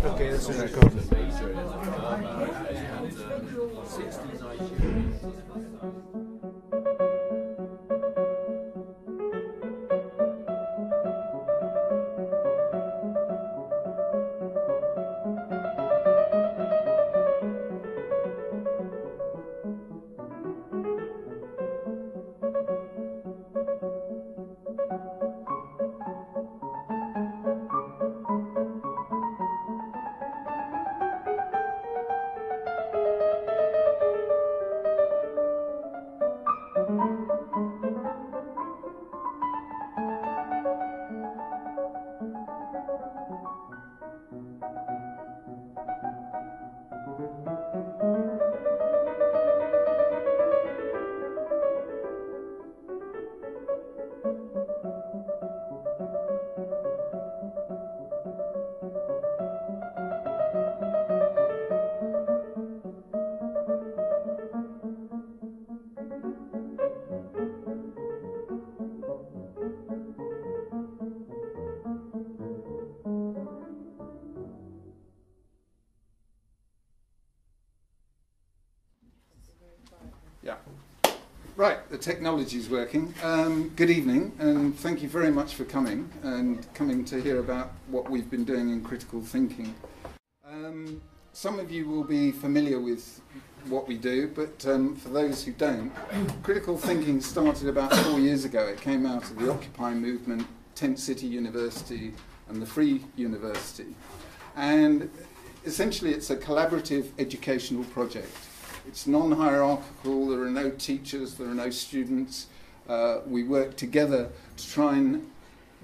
Okay, that's it. Yeah. Right, the technology is working. Good evening, and thank you very much for coming to hear about what we've been doing in critical thinking. Some of you will be familiar with what we do, but for those who don't, critical thinking started about 4 years ago. It came out of the Occupy movement, Tent City University, and the Free University. And essentially it's a collaborative educational project. It's non-hierarchical, there are no teachers, there are no students. We work together to try and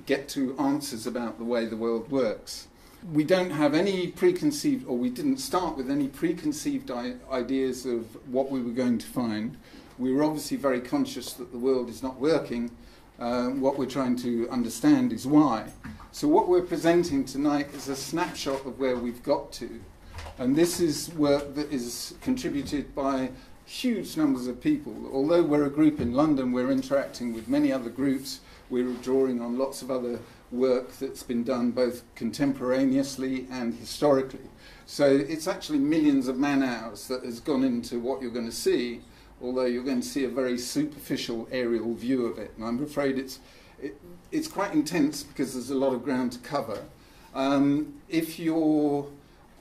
get to answers about the way the world works. We don't have any preconceived, or we didn't start with any preconceived ideas of what we were going to find. We were obviously very conscious that the world is not working. What we're trying to understand is why. So what we're presenting tonight is a snapshot of where we've got to. And this is work that is contributed by huge numbers of people. Although we're a group in London, we're interacting with many other groups. We're drawing on lots of other work that's been done both contemporaneously and historically. So it's actually millions of man-hours that has gone into what you're going to see, although you're going to see a very superficial aerial view of it. And I'm afraid it's quite intense because there's a lot of ground to cover. If you're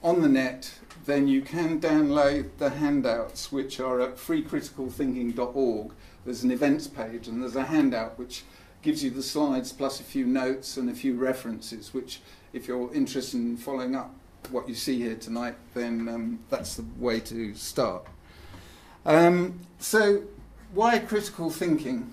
on the net, then you can download the handouts, which are at freecriticalthinking.org. There's an events page, and there's a handout which gives you the slides plus a few notes and a few references, which, if you're interested in following up what you see here tonight, then that's the way to start. So, why critical thinking?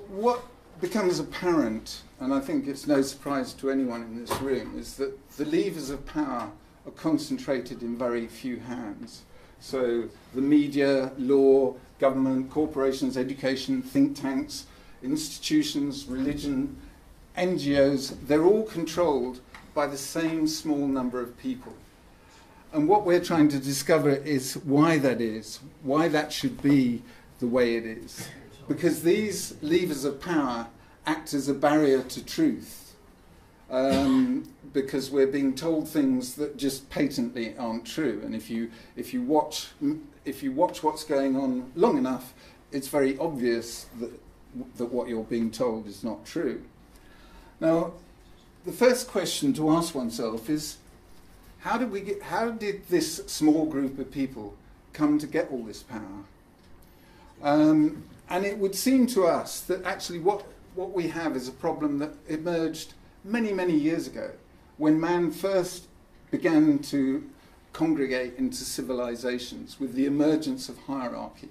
What becomes apparent, and I think it's no surprise to anyone in this room, is that the levers of power are concentrated in very few hands. So the media, law, government, corporations, education, think tanks, institutions, religion, NGOs, they're all controlled by the same small number of people. And what we're trying to discover is why that is, why that should be the way it is. Because these levers of power act as a barrier to truth, because we're being told things that just patently aren't true. And if you watch what's going on long enough, it's very obvious that what you're being told is not true. Now, the first question to ask oneself is, how did this small group of people come to get all this power? And it would seem to us that actually what we have is a problem that emerged many, many years ago, when man first began to congregate into civilisations with the emergence of hierarchy.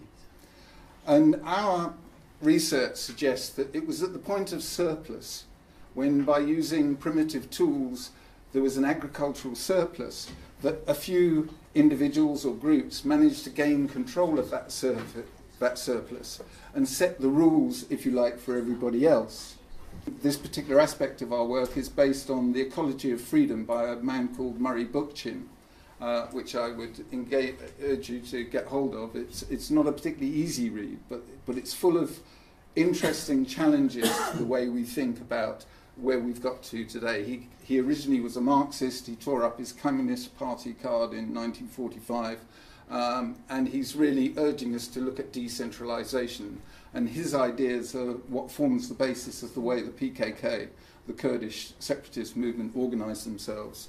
And our research suggests that it was at the point of surplus, when by using primitive tools there was an agricultural surplus, that a few individuals or groups managed to gain control of that surplus and set the rules, if you like, for everybody else. This particular aspect of our work is based on The Ecology of Freedom by a man called Murray Bookchin, which I would urge you to get hold of. It's not a particularly easy read, but it's full of interesting challenges to the way we think about where we've got to today. He originally was a Marxist. He tore up his Communist Party card in 1945, and he's really urging us to look at decentralization. And his ideas are what forms the basis of the way the PKK, the Kurdish separatist movement, organized themselves.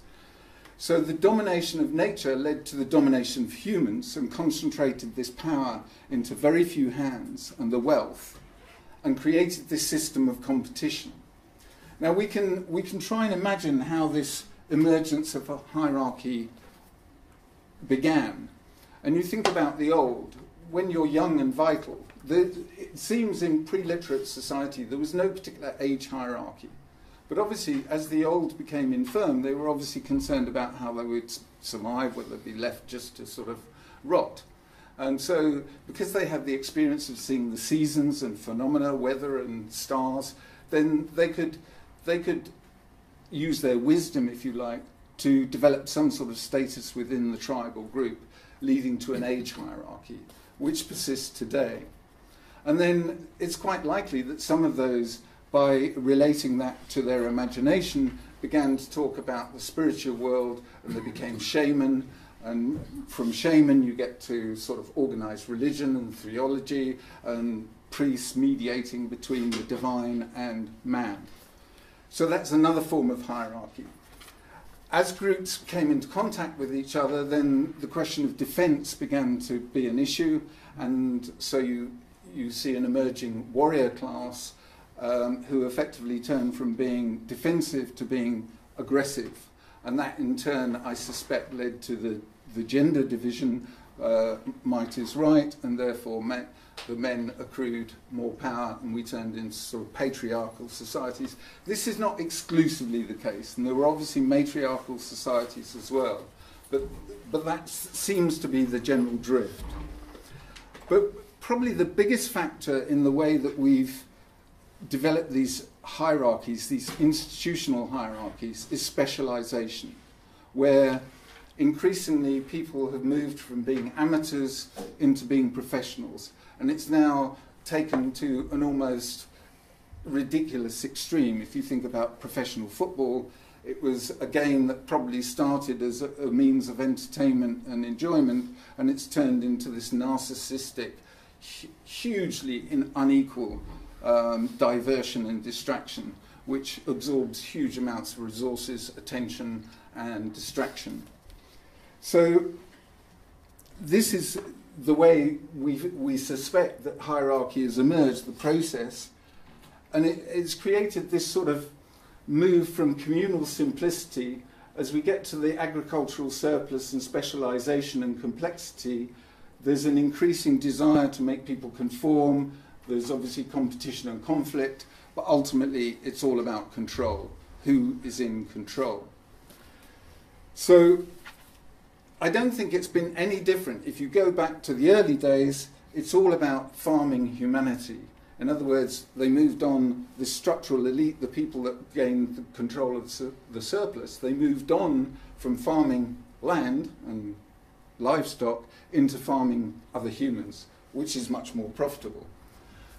So the domination of nature led to the domination of humans and concentrated this power into very few hands and the wealth, and created this system of competition. Now we can try and imagine how this emergence of a hierarchy began. And you think about the old, when you're young and vital, it seems in pre-literate society there was no particular age hierarchy. But obviously, as the old became infirm, they were obviously concerned about how they would survive, whether they'd be left just to sort of rot. And so, because they had the experience of seeing the seasons and phenomena, weather and stars, then they could use their wisdom, if you like, to develop some sort of status within the tribal group, leading to an age hierarchy, which persists today. And then it's quite likely that some of those, by relating that to their imagination, began to talk about the spiritual world, and they became shaman. And from shaman you get to sort of organized religion and theology, and priests mediating between the divine and man. So that's another form of hierarchy. As groups came into contact with each other, then the question of defense began to be an issue, and so you see an emerging warrior class who effectively turned from being defensive to being aggressive. And that in turn, I suspect, led to the gender division, might is right, and therefore the men accrued more power, and we turned into sort of patriarchal societies. This is not exclusively the case, and there were obviously matriarchal societies as well, but that seems to be the general drift. But probably the biggest factor in the way that we've developed these hierarchies, these institutional hierarchies, is specialization, where increasingly people have moved from being amateurs into being professionals. And it's now taken to an almost ridiculous extreme. If you think about professional football, it was a game that probably started as a means of entertainment and enjoyment, and it's turned into this narcissistic, hugely unequal diversion and distraction, which absorbs huge amounts of resources, attention, and distraction. So this is the way we suspect that hierarchy has emerged, the process, and it's created this sort of move from communal simplicity. As we get to the agricultural surplus and specialization and complexity, there's an increasing desire to make people conform. There's obviously competition and conflict, but ultimately it's all about control. Who is in control? So I don't think it's been any different. If you go back to the early days, it's all about farming humanity. In other words, they moved on, the structural elite, the people that gained the control of the surplus, they moved on from farming land and livestock into farming other humans, which is much more profitable.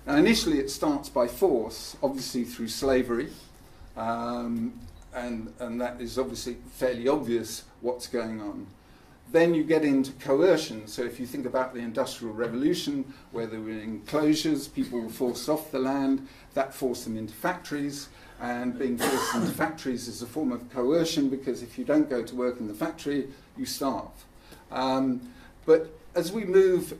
Now, initially it starts by force, obviously through slavery, and that is obviously fairly obvious what's going on. Then you get into coercion. So if you think about the Industrial Revolution, where there were enclosures, people were forced off the land, that forced them into factories, and being forced into factories is a form of coercion, because if you don't go to work in the factory, you starve. But as we move,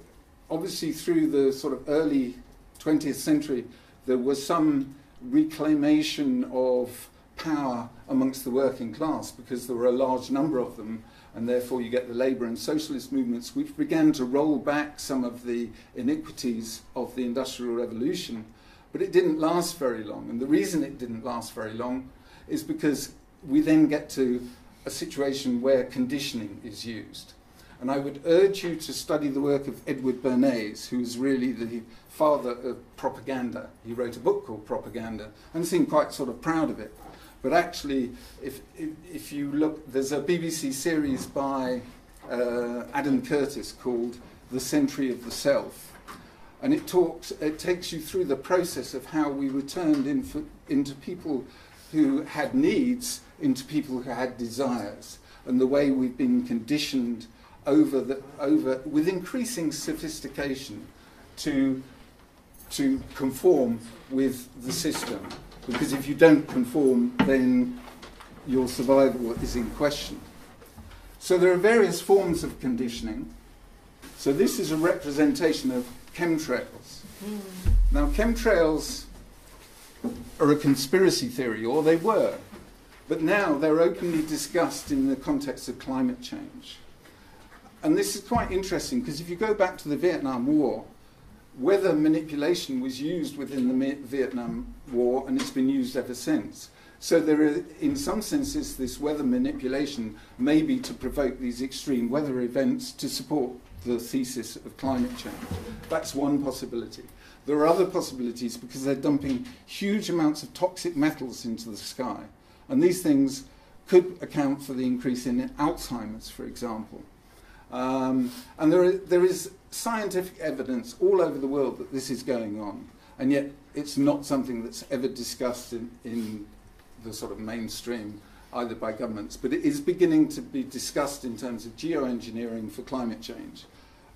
obviously through the sort of early 20th century, there was some reclamation of power amongst the working class, because there were a large number of them, and therefore you get the labour and socialist movements, which began to roll back some of the iniquities of the Industrial Revolution. But it didn't last very long, and the reason it didn't last very long is because we then get to a situation where conditioning is used. And I would urge you to study the work of Edward Bernays, who is really the father of propaganda. He wrote a book called Propaganda, and seemed quite sort of proud of it. But actually, if you look, there's a BBC series by Adam Curtis called The Century of the Self. And it takes you through the process of how we were turned into people who had needs into people who had desires, and the way we've been conditioned with increasing sophistication to conform with the system. Because if you don't conform, then your survival is in question. So there are various forms of conditioning. So this is a representation of chemtrails. Now, chemtrails are a conspiracy theory, or they were, but now they're openly discussed in the context of climate change. And this is quite interesting, because if you go back to the Vietnam War, weather manipulation was used within the Vietnam War, and it's been used ever since. So there are, in some senses, this weather manipulation may be to provoke these extreme weather events to support the thesis of climate change. That's one possibility. There are other possibilities because they're dumping huge amounts of toxic metals into the sky. And these things could account for the increase in Alzheimer's, for example. And there is scientific evidence all over the world that this is going on. And yet it's not something that's ever discussed in the sort of mainstream, either by governments. But it is beginning to be discussed in terms of geoengineering for climate change.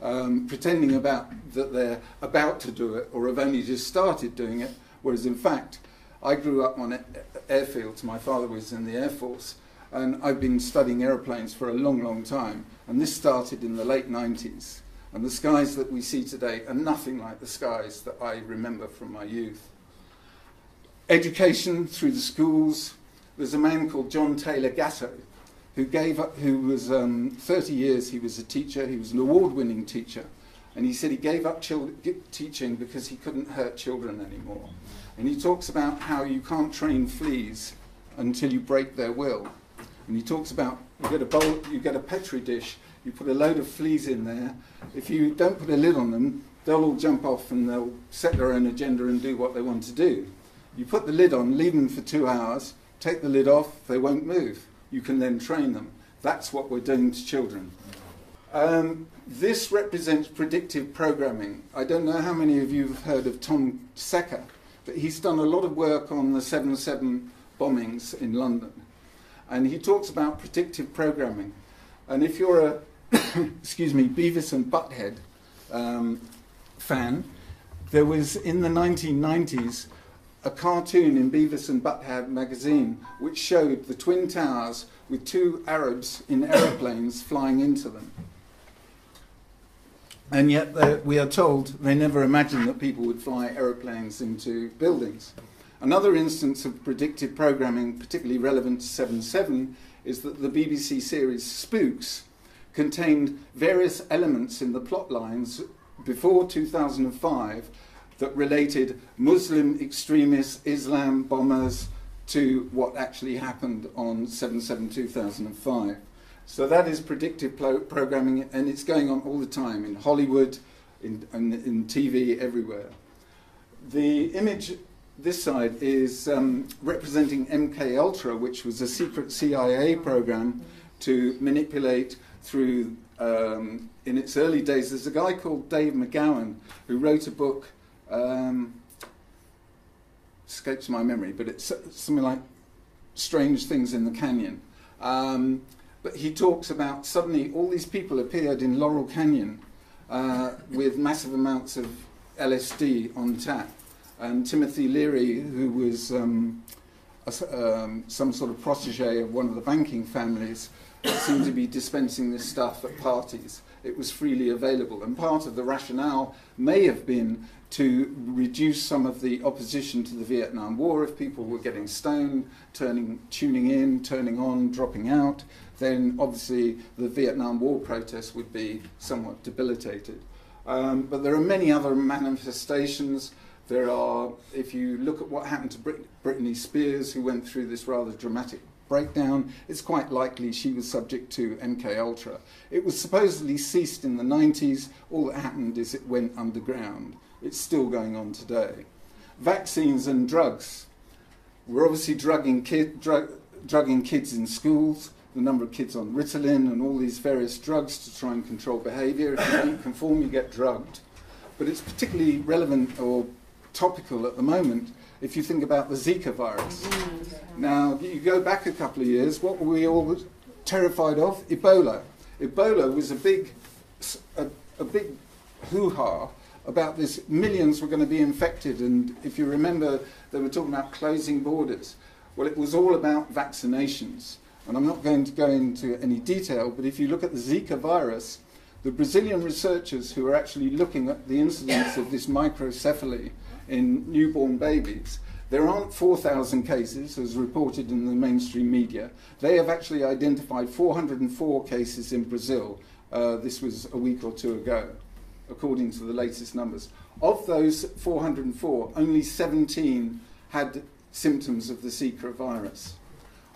Pretending that they're about to do it or have only just started doing it, whereas in fact I grew up on airfields. My father was in the Air Force, and I've been studying aeroplanes for a long, long time, and this started in the late 90s, and the skies that we see today are nothing like the skies that I remember from my youth. Education through the schools. There's a man called John Taylor Gatto who was 30 years he was a teacher. He was an award-winning teacher, and he said he gave up teaching because he couldn't hurt children anymore. And he talks about how you can't train fleas until you break their will. And he talks about you get a petri dish, you put a load of fleas in there. If you don't put a lid on them, they'll all jump off and they'll set their own agenda and do what they want to do. You put the lid on, leave them for 2 hours, take the lid off, they won't move. You can then train them. That's what we're doing to children. This represents predictive programming. I don't know how many of you have heard of Tom Secker, but he's done a lot of work on the 7/7 bombings in London. And he talks about predictive programming. And if you're a Beavis and Butthead fan, there was in the 1990s a cartoon in Beavis and Butthead magazine which showed the Twin Towers with 2 Arabs in aeroplanes flying into them. And yet we are told they never imagined that people would fly aeroplanes into buildings. Another instance of predictive programming, particularly relevant to 7/7, is that the BBC series Spooks contained various elements in the plot lines before 2005 that related Muslim extremists, Islam bombers, to what actually happened on 7/7/2005. So that is predictive programming, and it's going on all the time in Hollywood, in TV, everywhere. The image this side is representing MKUltra, which was a secret CIA program to manipulate through, in its early days, there's a guy called Dave McGowan who wrote a book, escapes my memory, but it's something like Strange Things in the Canyon. But he talks about suddenly all these people appeared in Laurel Canyon with massive amounts of LSD on tap. And Timothy Leary, who was some sort of protege of one of the banking families, seemed to be dispensing this stuff at parties. It was freely available, and part of the rationale may have been to reduce some of the opposition to the Vietnam War. If people were getting stoned, tuning in, turning on, dropping out, then obviously the Vietnam War protests would be somewhat debilitated. But there are many other manifestations. There are, if you look at what happened to Britney Spears, who went through this rather dramatic breakdown, it's quite likely she was subject to MKUltra. It was supposedly ceased in the 90s. All that happened is it went underground. It's still going on today. Vaccines and drugs. We're obviously drugging kids in schools, the number of kids on Ritalin and all these various drugs to try and control behaviour. If you don't conform, you get drugged. But it's particularly relevant or topical at the moment if you think about the Zika virus. Now, you go back a couple of years, what were we all terrified of? Ebola. Ebola was a big hoo-ha about this. Millions were going to be infected, and if you remember, they were talking about closing borders. Well, it was all about vaccinations. And I'm not going to go into any detail, but if you look at the Zika virus, the Brazilian researchers who are actually looking at the incidence of this microcephaly in newborn babies, there aren't 4,000 cases as reported in the mainstream media. They have actually identified 404 cases in Brazil. This was a week or two ago, according to the latest numbers. Of those 404, only 17 had symptoms of the Zika virus.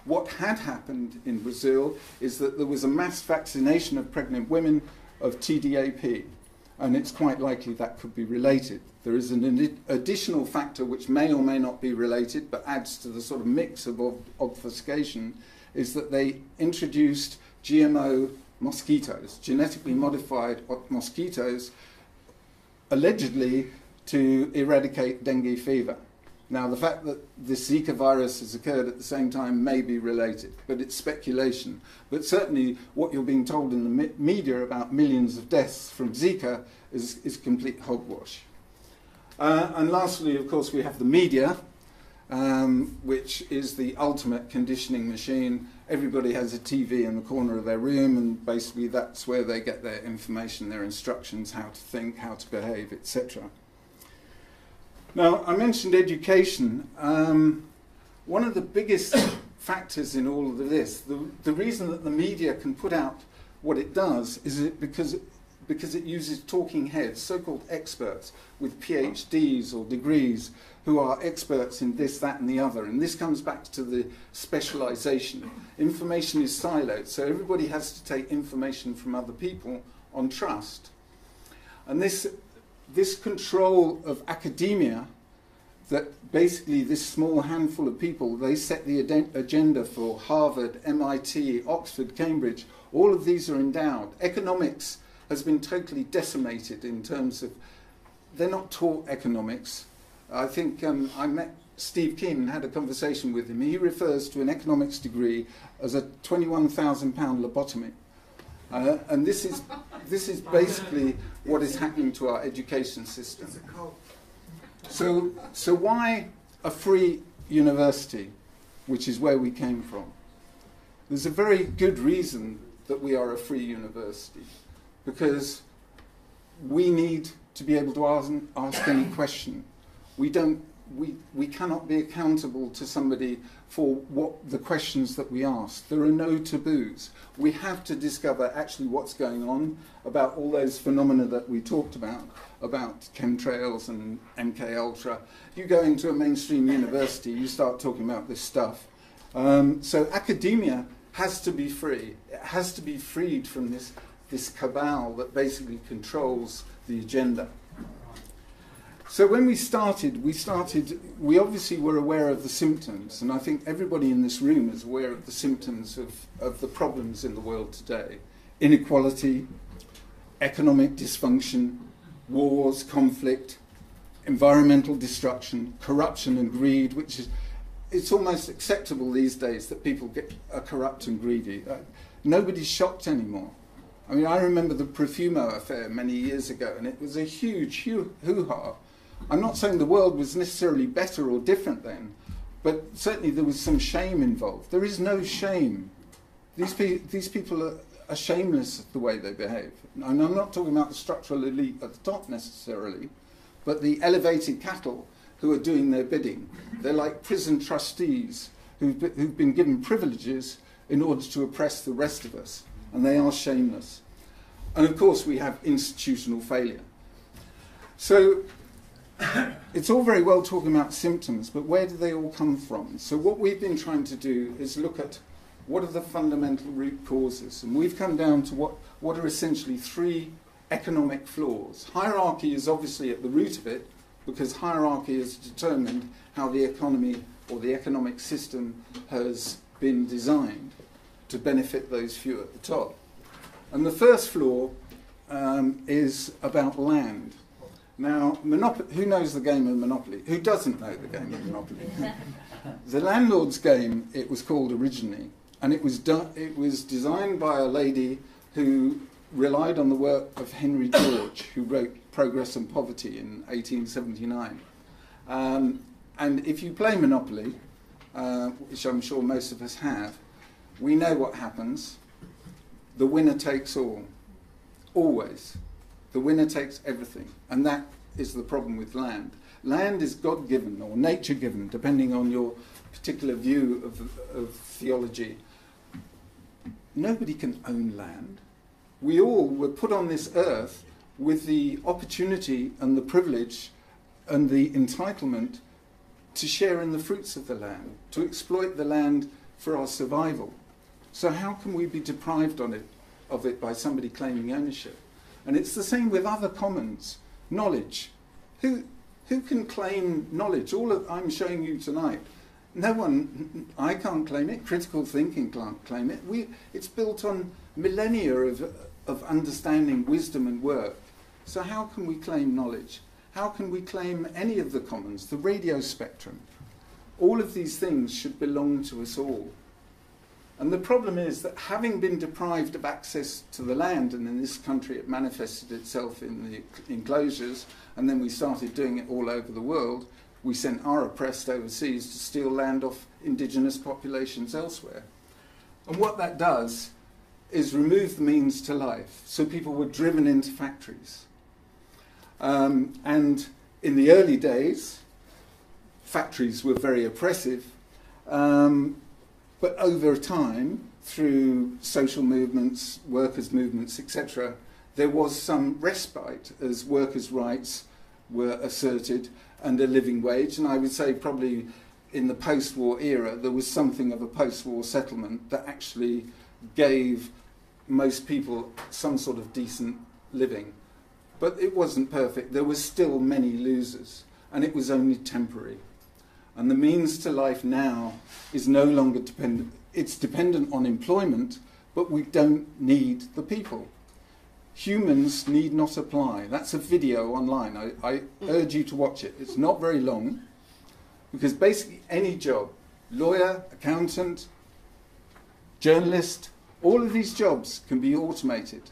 What had happened in Brazil is that there was a mass vaccination of pregnant women of TDAP, and it's quite likely that could be related. There is an additional factor which may or may not be related, but adds to the sort of mix of obfuscation, is that they introduced GMO mosquitoes, genetically modified mosquitoes, allegedly to eradicate dengue fever. Now, the fact that this Zika virus has occurred at the same time may be related, but it's speculation. But certainly what you're being told in the media about millions of deaths from Zika is complete hogwash. And lastly, of course, we have the media, which is the ultimate conditioning machine. Everybody has a TV in the corner of their room, and basically that's where they get their information, their instructions, how to think, how to behave, etc. Now, I mentioned education. One of the biggest factors in all of this, the reason that the media can put out what it does is because it uses talking heads, so-called experts with PhDs or degrees who are experts in this, that and the other. And this comes back to the specialization. Information is siloed, so everybody has to take information from other people on trust. And this control of academia, that basically this small handful of people, they set the agenda for Harvard, MIT, Oxford, Cambridge. All of these are endowed. Economics has been totally decimated in terms of, they're not taught economics. I think I met Steve Keen and had a conversation with him. He refers to an economics degree as a £21,000 lobotomy. And this is basically what is happening to our education system. So why a free university, which is where we came from? There's a very good reason that we are a free university, because we need to be able to ask any question. We cannot be accountable to somebody for what the questions that we ask. There are no taboos. We have to discover actually what's going on about all those phenomena that we talked about chemtrails and MK Ultra. You go into a mainstream university, you start talking about this stuff. So academia has to be free. It has to be freed from this cabal that basically controls the agenda. So when we started, we obviously were aware of the symptoms, and I think everybody in this room is aware of the symptoms of the problems in the world today. Inequality, economic dysfunction, wars, conflict, environmental destruction, corruption and greed, which is, it's almost acceptable these days that people are corrupt and greedy. Nobody's shocked anymore. I mean, I remember the Profumo affair many years ago, and it was a huge hoo-ha. I'm not saying the world was necessarily better or different then, but certainly there was some shame involved. There is no shame. These people are shameless the way they behave. And I'm not talking about the structural elite at the top necessarily, but the elevated cattle who are doing their bidding. They're like prison trustees who've been given privileges in order to oppress the rest of us, and they are shameless. And of course we have institutional failure. So it's all very well talking about symptoms, but where do they all come from? So what we've been trying to do is look at what are the fundamental root causes, and we've come down to what are essentially three economic flaws. Hierarchy is obviously at the root of it, because hierarchy has determined how the economy or the economic system has been designed to benefit those few at the top. And the first flaw is about land. Now, who knows the game of Monopoly? Who doesn't know the game of Monopoly? The landlord's game, it was called originally, and it was designed by a lady who relied on the work of Henry George, who wrote Progress and Poverty in 1879. And if you play Monopoly, which I'm sure most of us have, we know what happens. The winner takes all. Always. The winner takes everything. And that is the problem with land. Land is God-given or nature-given, depending on your particular view of theology. Nobody can own land. We all were put on this earth with the opportunity and the privilege and the entitlement to share in the fruits of the land, to exploit the land for our survival. So how can we be deprived of it by somebody claiming ownership? And it's the same with other commons. Knowledge. Who can claim knowledge? All that I'm showing you tonight, no one, I can't claim it, critical thinking can't claim it. It's built on millennia of understanding, wisdom and work. So how can we claim knowledge? How can we claim any of the commons, the radio spectrum? All of these things should belong to us all. And the problem is that having been deprived of access to the land, and in this country it manifested itself in the enclosures, and then we started doing it all over the world, we sent our oppressed overseas to steal land off indigenous populations elsewhere. And what that does is remove the means to life. So people were driven into factories. And in the early days, factories were very oppressive. But over time, through social movements, workers' movements, etc., there was some respite as workers' rights were asserted and a living wage. And I would say probably in the post-war era, there was something of a post-war settlement that actually gave most people some sort of decent living. But it wasn't perfect. There were still many losers, and it was only temporary. And the means to life now is no longer dependent. It's dependent on employment, but we don't need the people. Humans need not apply. That's a video online. I urge you to watch it. It's not very long, because basically any job, lawyer, accountant, journalist, all of these jobs can be automated.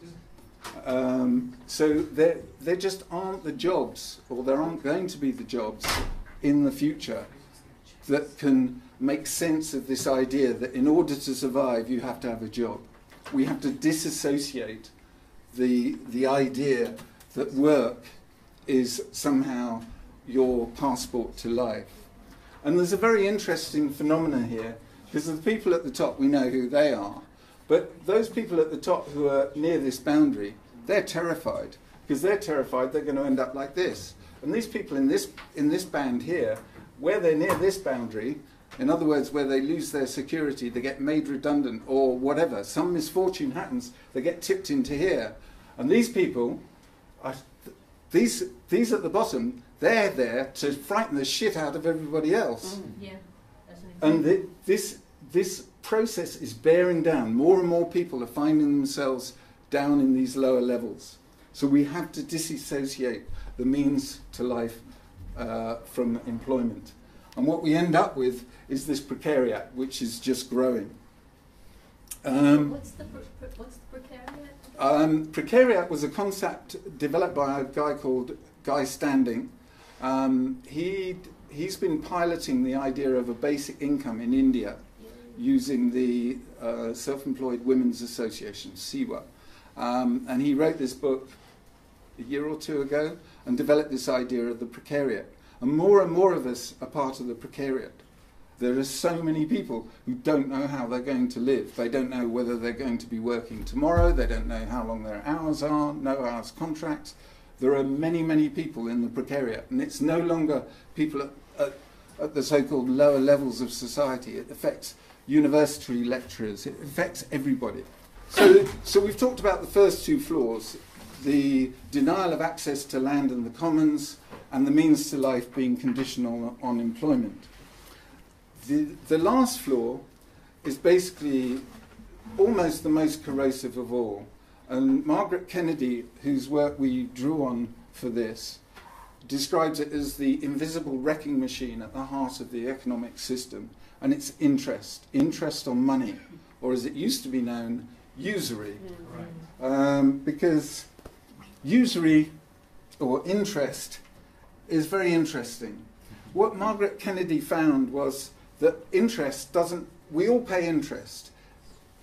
So there just aren't the jobs, or there aren't going to be the jobs in the future that can make sense of this idea that in order to survive you have to have a job. We have to disassociate the idea that work is somehow your passport to life. And there's a very interesting phenomenon here, because the people at the top, we know who they are, but those people at the top who are near this boundary, they're terrified, because they're terrified they're going to end up like this. And these people in this band here, where they're near this boundary, in other words, where they lose their security, they get made redundant or whatever, some misfortune happens, they get tipped into here. And these people, these at the bottom, they're there to frighten the shit out of everybody else. Yeah, and this process is bearing down. More and more people are finding themselves down in these lower levels. So we have to disassociate the means to life from employment. And what we end up with is this precariat, which is just growing. What's the precariat? Precariat was a concept developed by a guy called Guy Standing. He's been piloting the idea of a basic income in India using the Self-Employed Women's Association, SEWA. And he wrote this book a year or two ago and developed this idea of the precariat. And more of us are part of the precariat. There are so many people who don't know how they're going to live. They don't know whether they're going to be working tomorrow. They don't know how long their hours are, no hours contracts. There are many, many people in the precariat. And it's no longer people at the so-called lower levels of society. It affects university lecturers. It affects everybody. So we've talked about the first two flaws, the denial of access to land and the commons, and the means to life being conditional on employment. The last flaw is basically almost the most corrosive of all. And Margaret Kennedy, whose work we drew on for this, describes it as the invisible wrecking machine at the heart of the economic system, and it's interest on money, or as it used to be known, usury. Because usury, or interest, is very interesting. What Margaret Kennedy found was that interest doesn't, we all pay interest.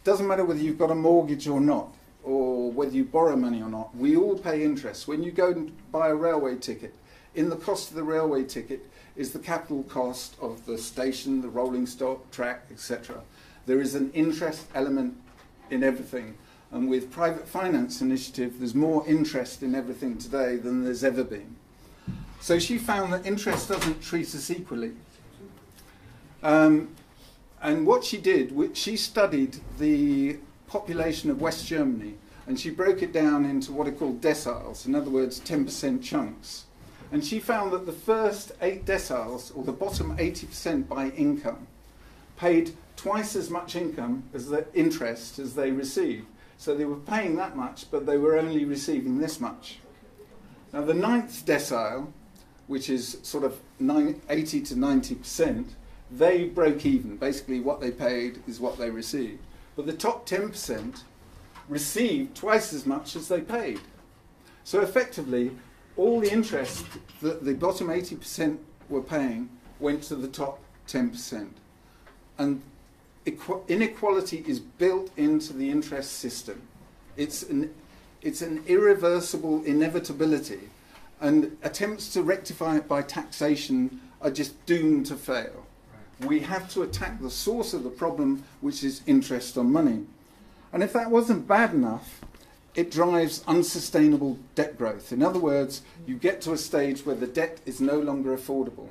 Doesn't matter whether you've got a mortgage or not, or whether you borrow money or not, we all pay interest. When you go and buy a railway ticket, in the cost of the railway ticket is the capital cost of the station, the rolling stock, track, etc. There is an interest element in everything. And with private finance initiative, there's more interest in everything today than there's ever been. So she found that interest doesn't treat us equally. And what she did, she studied the population of West Germany, and she broke it down into what are called deciles, in other words, 10% chunks. And she found that the first 8 deciles, or the bottom 80% by income, paid twice as much income as the interest as they received. So they were paying that much, but they were only receiving this much. Now the 9th decile, which is sort of 80 to 90%, they broke even. Basically what they paid is what they received. But the top 10% received twice as much as they paid. So effectively, all the interest that the bottom 80% were paying went to the top 10%. And inequality is built into the interest system. It's an irreversible inevitability, and attempts to rectify it by taxation are just doomed to fail. We have to attack the source of the problem, which is interest on money. And if that wasn't bad enough, it drives unsustainable debt growth. In other words, you get to a stage where the debt is no longer affordable.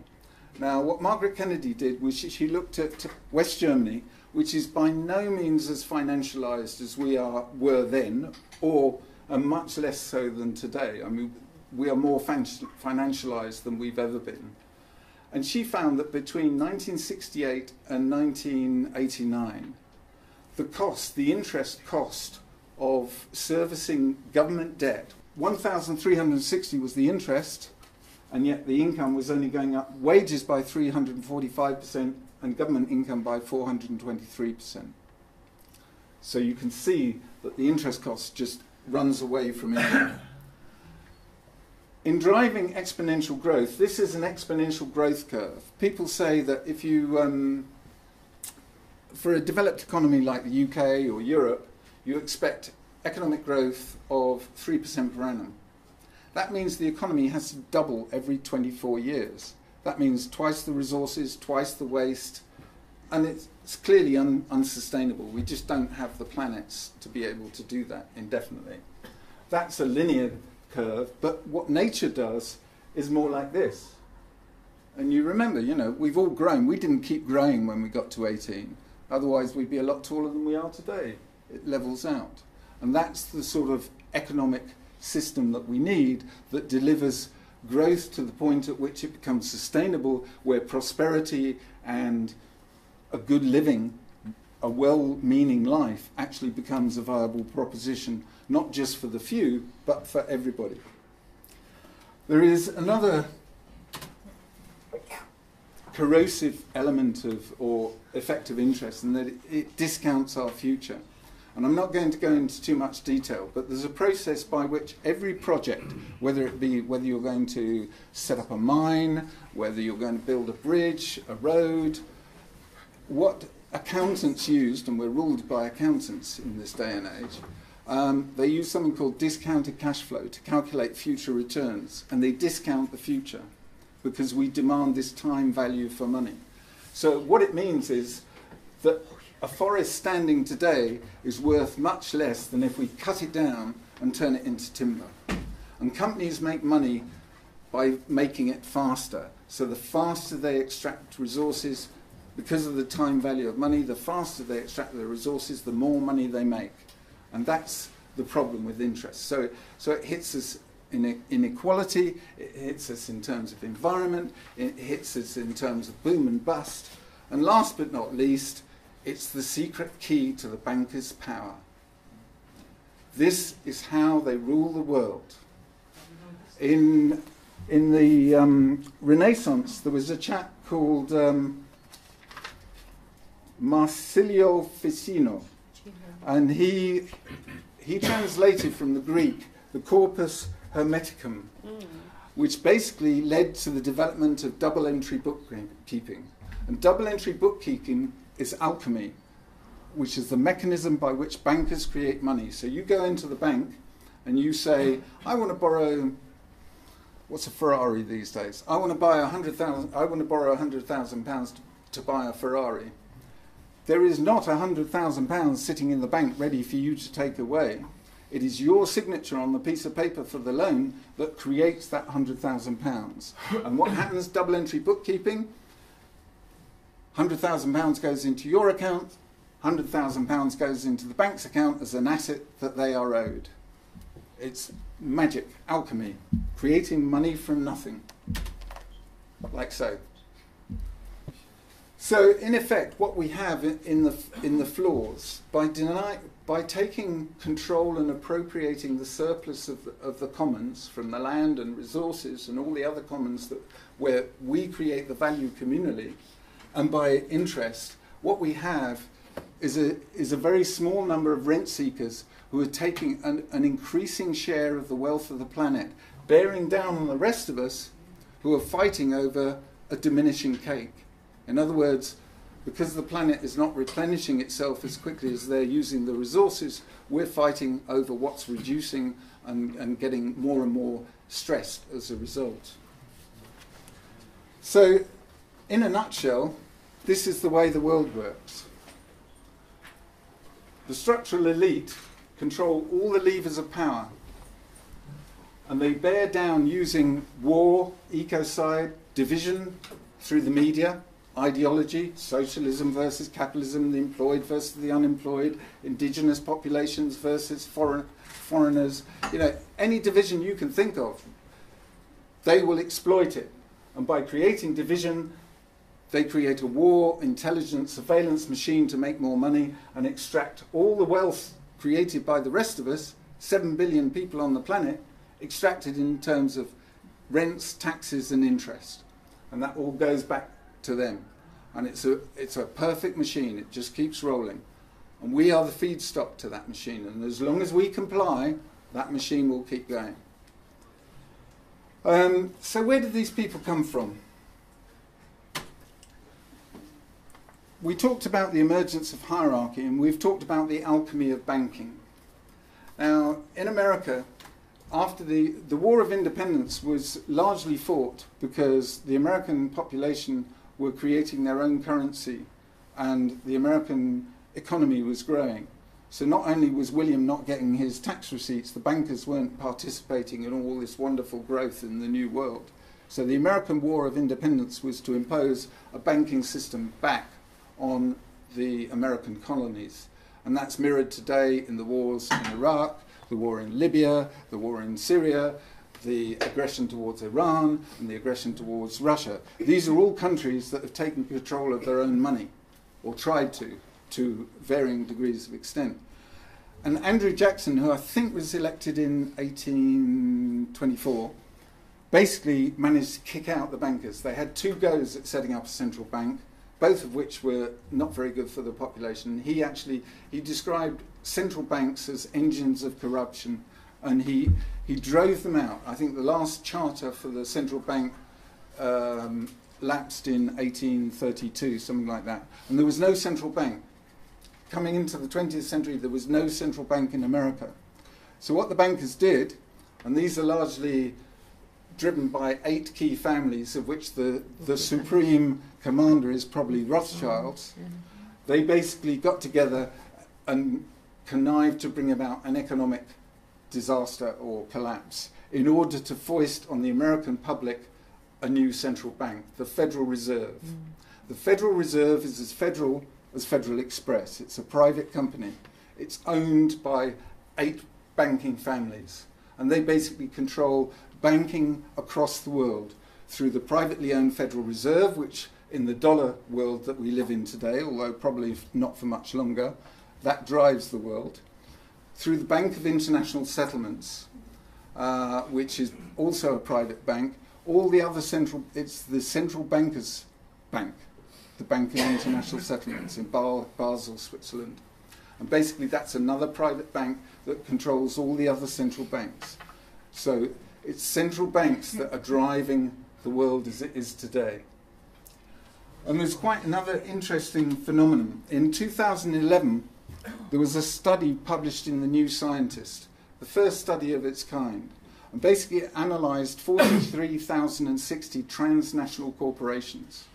Now, what Margaret Kennedy did was she looked at West Germany, which is by no means as financialized as we were then, or much less so than today. I mean, we are more financialized than we've ever been. And she found that between 1968 and 1989, the interest cost of servicing government debt, 1,360 was the interest, and yet the income was only going up, wages by 345% and government income by 423%. So you can see that the interest cost just runs away from income. In driving exponential growth, this is an exponential growth curve. People say that if you, for a developed economy like the UK or Europe, you expect economic growth of 3% per annum. That means the economy has to double every 24 years. That means twice the resources, twice the waste, and it's clearly unsustainable. We just don't have the planets to be able to do that indefinitely. That's a linear curve, but what nature does is more like this. And you remember, you know, we've all grown. We didn't keep growing when we got to 18. Otherwise, we'd be a lot taller than we are today. It levels out. And that's the sort of economic system that we need that delivers growth to the point at which it becomes sustainable, where prosperity and a good living, a well-meaning life, actually becomes a viable proposition, not just for the few, but for everybody. There is another corrosive element of, or effect of interest, in that it discounts our future. And I'm not going to go into too much detail, but there's a process by which every project, whether you're going to set up a mine, whether you're going to build a bridge, a road, what accountants used, and we're ruled by accountants in this day and age, they use something called discounted cash flow to calculate future returns, and they discount the future because we demand this time value for money. So what it means is that a forest standing today is worth much less than if we cut it down and turn it into timber. And companies make money by making it faster. So the faster they extract resources, because of the time value of money, the faster they extract the resources, the more money they make. And that's the problem with interest. So it hits us in inequality, it hits us in terms of environment, it hits us in terms of boom and bust. And last but not least, it's the secret key to the bankers' power. This is how they rule the world. In in the Renaissance, there was a chap called Marsilio Ficino, and he translated from the Greek the Corpus Hermeticum, which basically led to the development of double-entry bookkeeping. And double-entry bookkeeping is alchemy, which is the mechanism by which bankers create money. So you go into the bank and you say, I want to borrow, what's a Ferrari these days? I want to buy I want to borrow £100,000 to buy a Ferrari. There is not £100,000 sitting in the bank ready for you to take away. It is your signature on the piece of paper for the loan that creates that £100,000. And what happens? Double entry bookkeeping. £100,000 goes into your account. £100,000 goes into the bank's account as an asset that they are owed. It's magic, alchemy, creating money from nothing, like so. So, in effect, what we have in the floors, by taking control and appropriating the surplus of the commons from the land and resources and all the other commons where we create the value communally, and by interest, what we have is a very small number of rent seekers who are taking an increasing share of the wealth of the planet, bearing down on the rest of us who are fighting over a diminishing cake. In other words, because the planet is not replenishing itself as quickly as they're using the resources, we're fighting over what's reducing and getting more and more stressed as a result. So, in a nutshell, this is the way the world works. The structural elite control all the levers of power, and they bear down using war, ecocide, division through the media, ideology, socialism versus capitalism, the employed versus the unemployed, indigenous populations versus foreigners, any division you can think of, they will exploit it. And by creating division, they create a war, intelligence, surveillance machine to make more money and extract all the wealth created by the rest of us, 7 billion people on the planet, extracted in terms of rents, taxes and interest. And that all goes back to them. And it's a perfect machine. It just keeps rolling. And we are the feedstock to that machine. And as long as we comply, that machine will keep going. So where did these people come from? We talked about the emergence of hierarchy, and we've talked about the alchemy of banking. Now, in America, after the War of Independence was largely fought because the American population were creating their own currency and the American economy was growing. So not only was William not getting his tax receipts, the bankers weren't participating in all this wonderful growth in the New World. So the American War of Independence was to impose a banking system back on the American colonies. And that's mirrored today in the wars in Iraq, the war in Libya, the war in Syria, the aggression towards Iran, and the aggression towards Russia. These are all countries that have taken control of their own money, or tried to varying degrees of extent. And Andrew Jackson, who I think was elected in 1824, basically managed to kick out the bankers. They had 2 goes at setting up a central bank, both of which were not very good for the population. He described central banks as engines of corruption, and he drove them out. I think the last charter for the central bank lapsed in 1832, something like that. And there was no central bank. Coming into the 20th century, there was no central bank in America. So what the bankers did, and these are largely driven by 8 key families, of which the supreme commander is probably Rothschilds, they basically got together and connived to bring about an economic disaster or collapse in order to foist on the American public a new central bank, the Federal Reserve. The Federal Reserve is as federal as Federal Express. It's a private company. It's owned by 8 banking families, and they basically control banking across the world through the privately owned Federal Reserve, which in the dollar world that we live in today, although probably not for much longer, that drives the world, through the Bank of International Settlements, which is also a private bank, all the other it's the central bankers' bank, the Bank of International Settlements in Basel, Switzerland. And basically that's another private bank that controls all the other central banks. So it's central banks that are driving the world as it is today. And there's quite another interesting phenomenon. In 2011, there was a study published in the New Scientist, the first study of its kind. And basically it analysed 43,060 transnational corporations.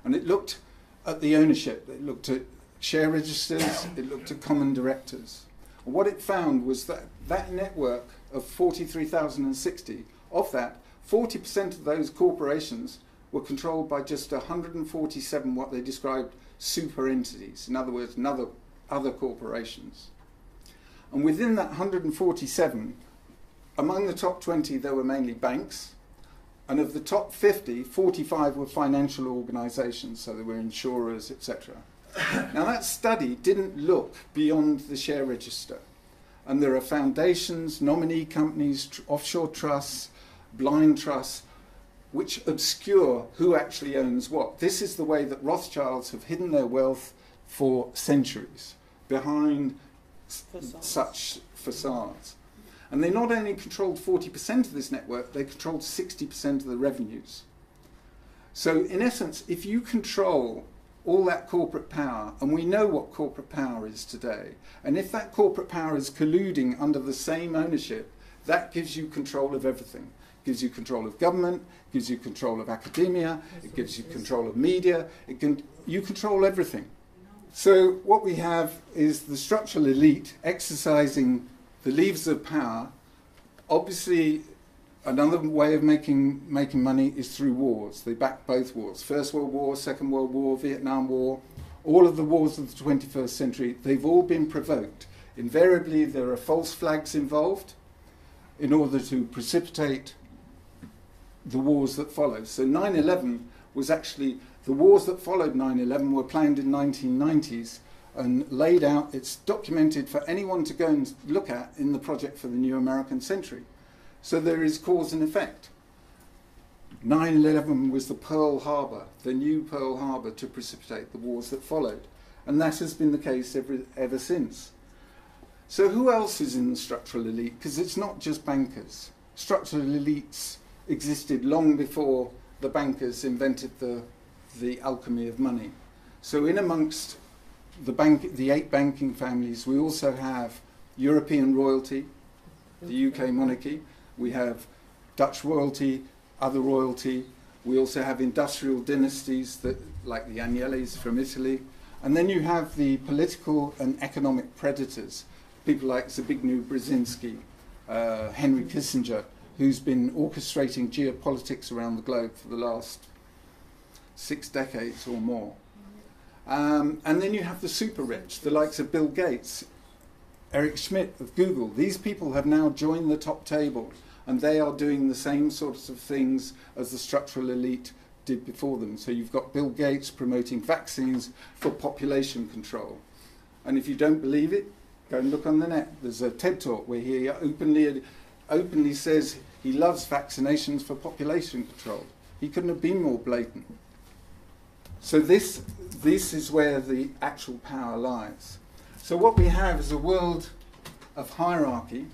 And it looked at the ownership. It looked at share registers. It looked at common directors. And what it found was that that network of 43,060, of that, 40% of those corporations were controlled by just 147 what they described super entities, in other words, other corporations. And within that 147, among the top 20 there were mainly banks, and of the top 50, 45 were financial organisations, so there were insurers, etc. Now that study didn't look beyond the share register, and there are foundations, nominee companies, offshore trusts, blind trusts, which obscure who actually owns what. This is the way that Rothschilds have hidden their wealth for centuries behind such facades. And they not only controlled 40% of this network, they controlled 60% of the revenues. So in essence, if you control all that corporate power, and we know what corporate power is today, and if that corporate power is colluding under the same ownership, that gives you control of everything. It gives you control of government, it gives you control of academia, it gives you control of media, you control everything. So what we have is the structural elite exercising the levers of power. Obviously, another way of making money is through wars. They back both wars. First World War, Second World War, Vietnam War, all of the wars of the 21st century, they've all been provoked. Invariably, there are false flags involved in order to precipitate the wars that follow. So 9/11 was actually, the wars that followed 9/11 were planned in 1990s and laid out. It's documented for anyone to go and look at in the Project for the New American Century. So there is cause and effect. 9/11 was the Pearl Harbor, the new Pearl Harbor to precipitate the wars that followed. And that has been the case ever since. So who else is in the structural elite? Because it's not just bankers. Structural elites existed long before the bankers invented the alchemy of money. So in amongst the 8 banking families, we also have European royalty, the UK monarchy, we have Dutch royalty, other royalty, we also have industrial dynasties like the Agnellis from Italy, and then you have the political and economic predators, people like Zbigniew Brzezinski, Henry Kissinger, who's been orchestrating geopolitics around the globe for the last 6 decades or more. And then you have the super rich, the likes of Bill Gates, Eric Schmidt of Google. These people have now joined the top table, and they are doing the same sorts of things as the structural elite did before them. So you've got Bill Gates promoting vaccines for population control. And if you don't believe it, go and look on the net. There's a TED Talk where he openly says he loves vaccinations for population control. He couldn't have been more blatant. So this is where the actual power lies. So what we have is a world of hierarchy,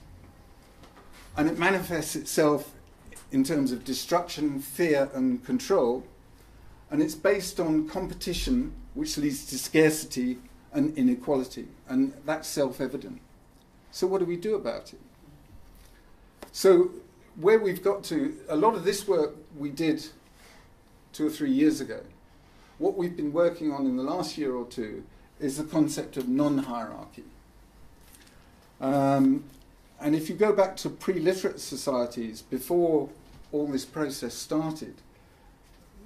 and it manifests itself in terms of destruction, fear and control, and it's based on competition, which leads to scarcity and inequality, and that's self-evident. So what do we do about it? So where we've got to, a lot of this work we did 2 or 3 years ago. What we've been working on in the last year or two is the concept of non-hierarchy. And if you go back to pre-literate societies, before all this process started,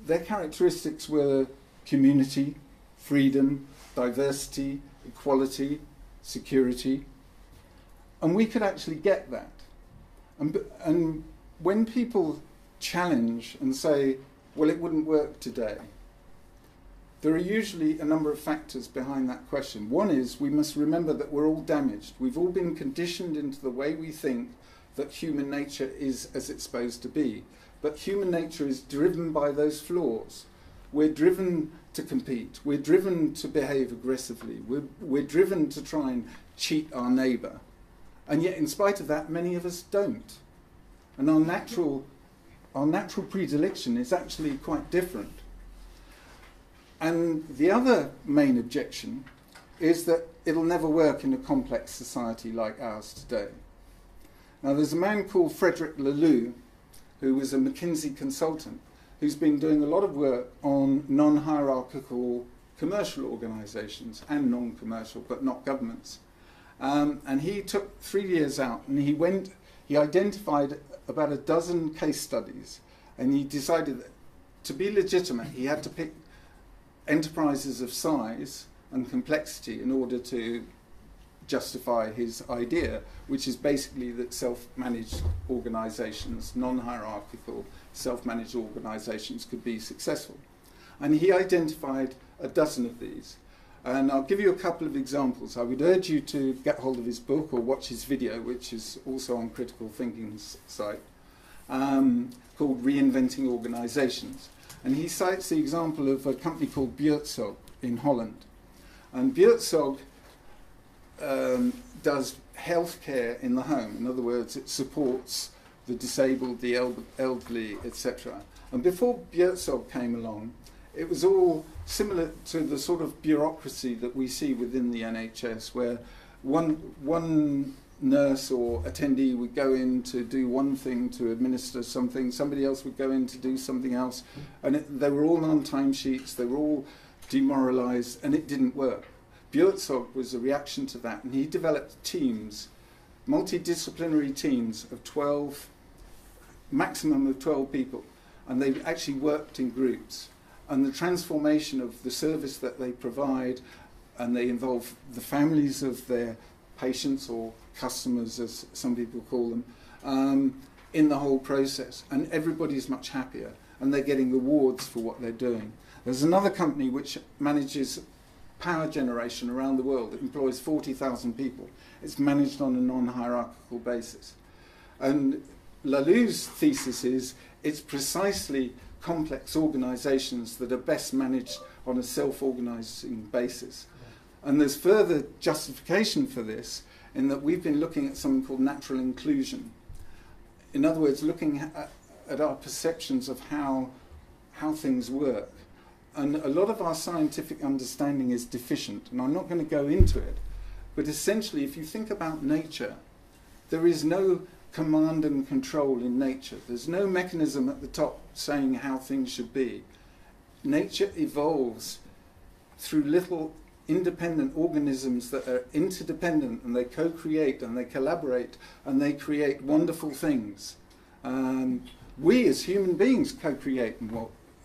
their characteristics were community, freedom, diversity, equality, security. And we could actually get that. And when people challenge and say, well, it wouldn't work today, there are usually a number of factors behind that question. One is we must remember that we're all damaged. We've all been conditioned into the way we think that human nature is as it's supposed to be. But human nature is driven by those flaws. We're driven to compete. We're driven to behave aggressively. We're driven to try and cheat our neighbour. And yet, in spite of that, many of us don't. And our natural predilection is actually quite different. And the other main objection is that it'll never work in a complex society like ours today. Now, there's a man called Frederick Laloux, who was a McKinsey consultant, who's been doing a lot of work on non-hierarchical commercial organisations and non-commercial, but not governments. And he took 3 years out, and he identified about a dozen case studies, and he decided that to be legitimate, he had to pick enterprises of size and complexity in order to justify his idea, which is basically that self-managed organisations, non-hierarchical, self-managed organisations could be successful. And he identified a dozen of these. And I'll give you a couple of examples. I would urge you to get hold of his book or watch his video, which is also on Critical Thinking's site, called Reinventing Organisations. And he cites the example of a company called Buurtzorg in Holland. And Buurtzorg does healthcare in the home. In other words, it supports the disabled, the elderly, etc. And before Buurtzorg came along, it was all similar to the sort of bureaucracy that we see within the NHS, where one nurse or attendee would go in to do one thing, to administer something, somebody else would go in to do something else, and they were all on timesheets, they were all demoralised, and it didn't work. Buurtzorg was a reaction to that, and he developed teams, multidisciplinary teams of 12, maximum of 12 people, and they actually worked in groups. And the transformation of the service that they provide, and they involve the families of their patients or customers, as some people call them, in the whole process. And everybody's much happier, and they're getting rewards for what they're doing. There's another company which manages power generation around the world. It employs 40,000 people. It's managed on a non-hierarchical basis. And Laloux's thesis is it's precisely complex organisations that are best managed on a self-organising basis. And there's further justification for this in that we've been looking at something called natural inclusion. In other words, looking at our perceptions of how things work. And a lot of our scientific understanding is deficient, and I'm not going to go into it, but essentially if you think about nature, there is no command and control in nature. There's no mechanism at the top saying how things should be. Nature evolves through little independent organisms that are interdependent, and they co-create and they collaborate and they create wonderful things. We as human beings co-create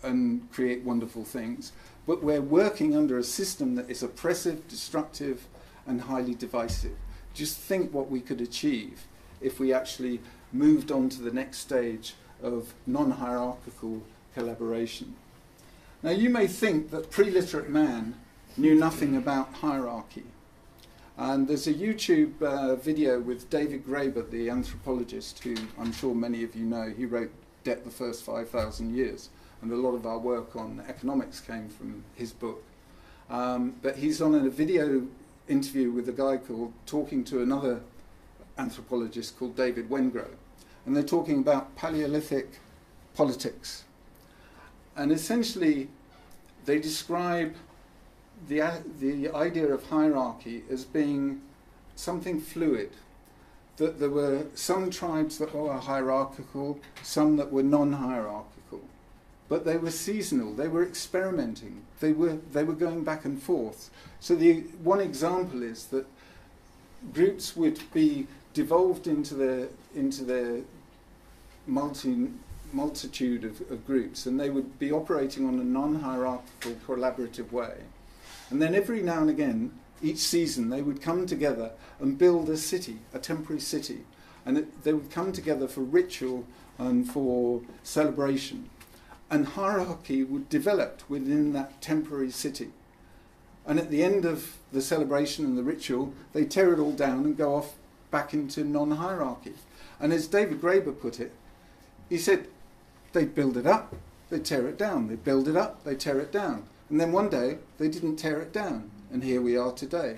and create wonderful things, but we're working under a system that is oppressive, destructive, and highly divisive. Just think what we could achieve if we actually moved on to the next stage of non-hierarchical collaboration. Now, you may think that pre-literate man knew nothing about hierarchy. And there's a YouTube video with David Graeber, the anthropologist, who I'm sure many of you know. He wrote Debt the First 5,000 Years. And a lot of our work on economics came from his book. But he's on a video interview with a guy talking to another anthropologist called David Wengrow. And they're talking about Paleolithic politics. And essentially, they describe the idea of hierarchy as being something fluid. That there were some tribes that were hierarchical, some that were non-hierarchical. But they were seasonal, they were experimenting, they were going back and forth. So the one example is that groups would be devolved into their multitude of groups, and they would be operating on a non-hierarchical, collaborative way. And then every now and again, each season, they would come together and build a city, a temporary city. And they would come together for ritual and for celebration. And hierarchy would develop within that temporary city. And at the end of the celebration and the ritual, they tear it all down and go off back into non-hierarchy. And as David Graeber put it, he said, they build it up, they tear it down. They build it up, they tear it down. And then one day, they didn't tear it down. And here we are today.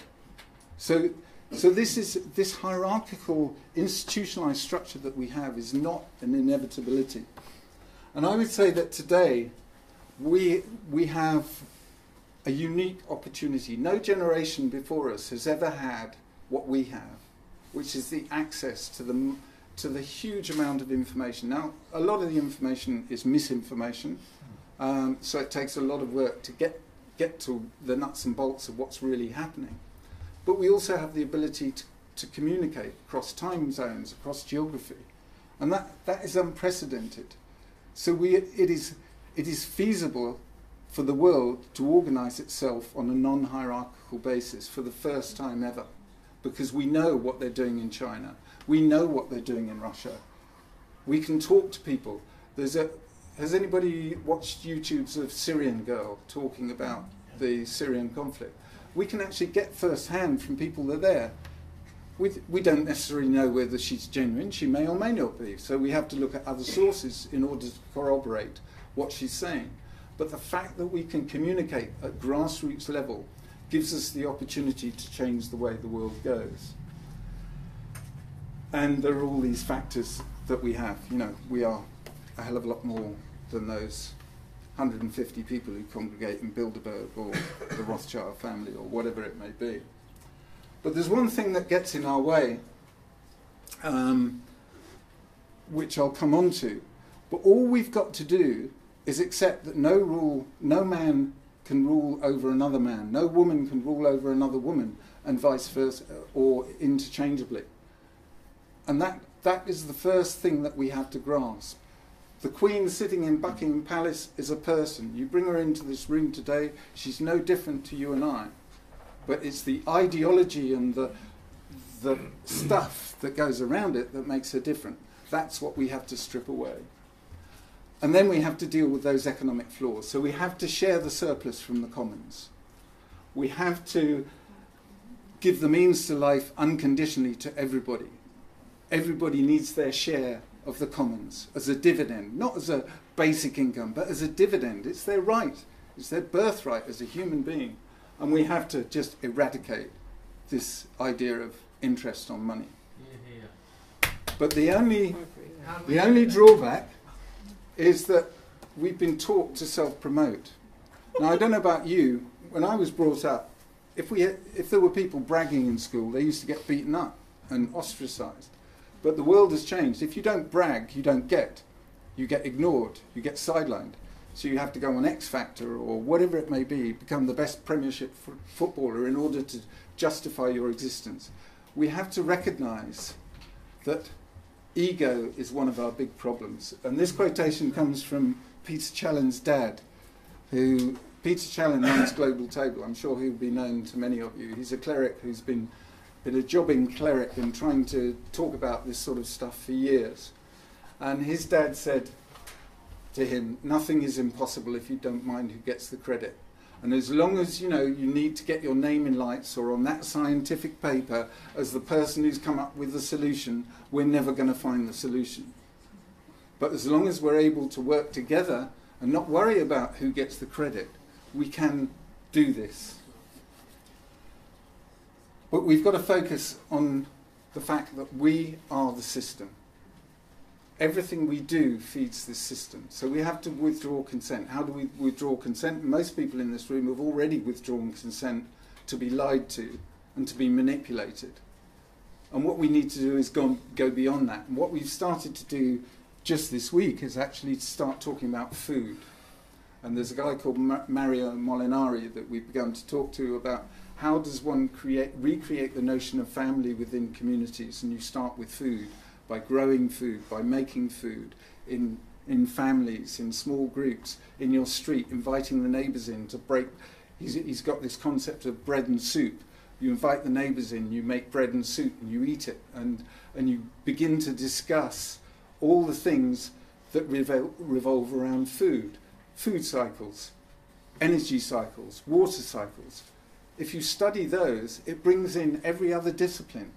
So this hierarchical, institutionalized structure that we have is not an inevitability. And I would say that today, we have a unique opportunity. No generation before us has ever had what we have, which is the access to the huge amount of information. Now, a lot of the information is misinformation, so it takes a lot of work to get to the nuts and bolts of what's really happening. But we also have the ability to communicate across time zones, across geography, and that is unprecedented. So it is feasible for the world to organise itself on a non-hierarchical basis for the first time ever, because we know what they're doing in China. We know what they're doing in Russia. We can talk to people. Has anybody watched YouTubes of Syrian girl talking about the Syrian conflict? We can actually get first-hand from people that are there. We don't necessarily know whether she's genuine. She may or may not be. So we have to look at other sources in order to corroborate what she's saying. But the fact that we can communicate at grassroots level gives us the opportunity to change the way the world goes. And there are all these factors that we have. You know, we are a hell of a lot more than those 150 people who congregate in Bilderberg or the Rothschild family or whatever it may be. But there's one thing that gets in our way, which I'll come on to. But all we've got to do is accept that no man can rule over another man, no woman can rule over another woman, and vice versa, or interchangeably. And that is the first thing that we have to grasp. The Queen sitting in Buckingham Palace is a person. You bring her into this room today, she's no different to you and I. But it's the ideology and the stuff that goes around it that makes her different. That's what we have to strip away. And then we have to deal with those economic flaws. So we have to share the surplus from the commons. We have to give the means to life unconditionally to everybody. Everybody needs their share of the commons as a dividend, not as a basic income, but as a dividend. It's their right. It's their birthright as a human being. And we have to just eradicate this idea of interest on money. But the only drawback is that we've been taught to self-promote. Now, I don't know about you, when I was brought up, if there were people bragging in school, they used to get beaten up and ostracised. But the world has changed. If you don't brag, you don't get. You get ignored, you get sidelined. So you have to go on X Factor or whatever it may be, become the best Premiership footballer in order to justify your existence. We have to recognise that ego is one of our big problems. And this quotation comes from Peter Challen's dad, who, Peter Challen runs Global Table. I'm sure he'll be known to many of you. He's a cleric who's been a jobbing cleric and trying to talk about this sort of stuff for years. And his dad said to him, nothing is impossible if you don't mind who gets the credit. And as long as you need to get your name in lights or on that scientific paper as the person who's come up with the solution, we're never going to find the solution. But as long as we're able to work together and not worry about who gets the credit, we can do this. But we've got to focus on the fact that we are the system. Everything we do feeds this system. So we have to withdraw consent. How do we withdraw consent? Most people in this room have already withdrawn consent to be lied to and to be manipulated. And what we need to do is go beyond that. And what we've started to do just this week is actually to start talking about food. And there's a guy called Mario Molinari that we've begun to talk to about how does one recreate the notion of family within communities. And you start with food, by growing food, by making food in families, in small groups, in your street, inviting the neighbours in to break. He's got this concept of bread and soup. You invite the neighbours in, you make bread and soup, and you eat it, and you begin to discuss all the things that revolve around food. Food cycles, energy cycles, water cycles. If you study those, it brings in every other discipline.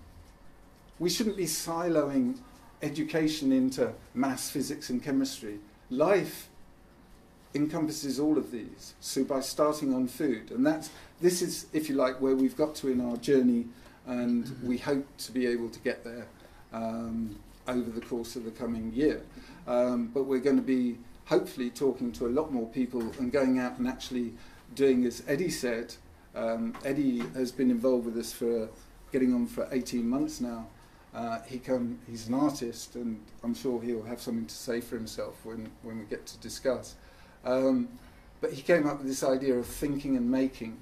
we shouldn't be siloing education into maths, physics and chemistry. Life encompasses all of these. So by starting on food, and this is, if you like, where we've got to in our journey, and we hope to be able to get there over the course of the coming year. But we're going to be hopefully talking to a lot more people and going out and actually doing, as Eddie said, Eddie has been involved with us for getting on for 18 months now. He's an artist, and I'm sure he'll have something to say for himself when we get to discuss. But he came up with this idea of thinking and making,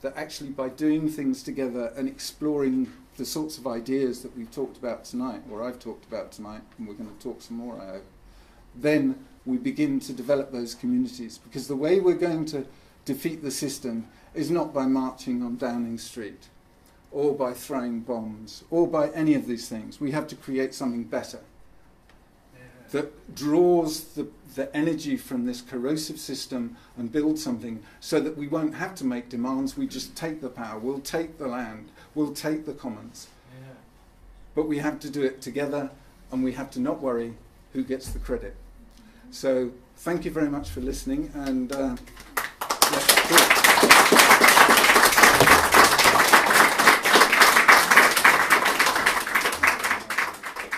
that actually by doing things together and exploring the sorts of ideas that we've talked about tonight, or I've talked about tonight, and we're going to talk some more, I hope, then we begin to develop those communities. Because the way we're going to defeat the system is not by marching on Downing Street, or by throwing bombs, or by any of these things. We have to create something better that draws the energy from this corrosive system and build something so that we won't have to make demands. We just take the power, we'll take the land, we'll take the commons. Yeah. But we have to do it together, and we have to not worry who gets the credit. So thank you very much for listening, and